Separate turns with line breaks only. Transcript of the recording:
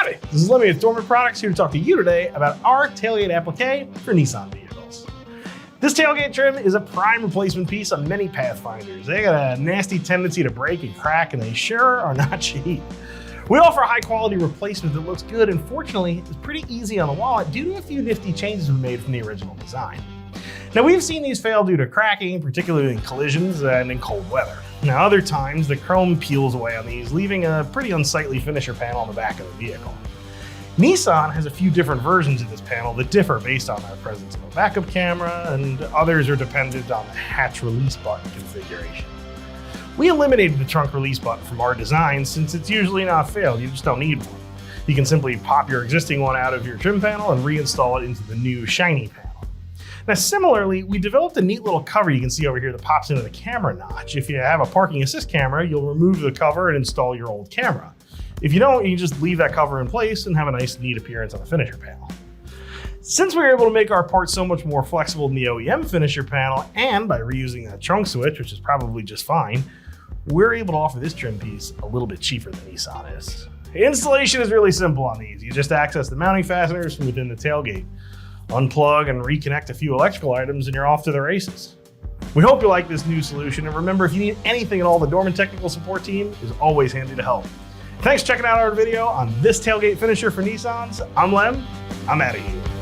Howdy, this is Lemmy with Dorman Products, here to talk to you today about our tailgate applique for Nissan vehicles. This tailgate trim is a prime replacement piece on many Pathfinders. They got a nasty tendency to break and crack, and they sure are not cheap. We offer a high quality replacement that looks good and fortunately is pretty easy on the wallet due to a few nifty changes we made from the original design. Now, we've seen these fail due to cracking, particularly in collisions and in cold weather. Now, other times the chrome peels away on these, leaving a pretty unsightly finisher panel on the back of the vehicle. Nissan has a few different versions of this panel that differ based on the presence of a backup camera, and others are dependent on the hatch release button configuration. We eliminated the trunk release button from our design since it's usually not failed, you just don't need one. You can simply pop your existing one out of your trim panel and reinstall it into the new shiny panel. Now, similarly, we developed a neat little cover you can see over here that pops into the camera notch. If you have a parking assist camera, you'll remove the cover and install your old camera. If you don't, you can just leave that cover in place and have a nice, neat appearance on the finisher panel. Since we were able to make our parts so much more flexible than the OEM finisher panel, and by reusing that trunk switch, which is probably just fine, we're able to offer this trim piece a little bit cheaper than Nissan is. Installation is really simple on these. You just access the mounting fasteners from within the tailgate, unplug and reconnect a few electrical items, and you're off to the races. We hope you like this new solution, and remember, if you need anything at all, the Dorman technical support team is always handy to help. Thanks for checking out our video on this tailgate finisher for Nissans. I'm Lem. I'm out of here.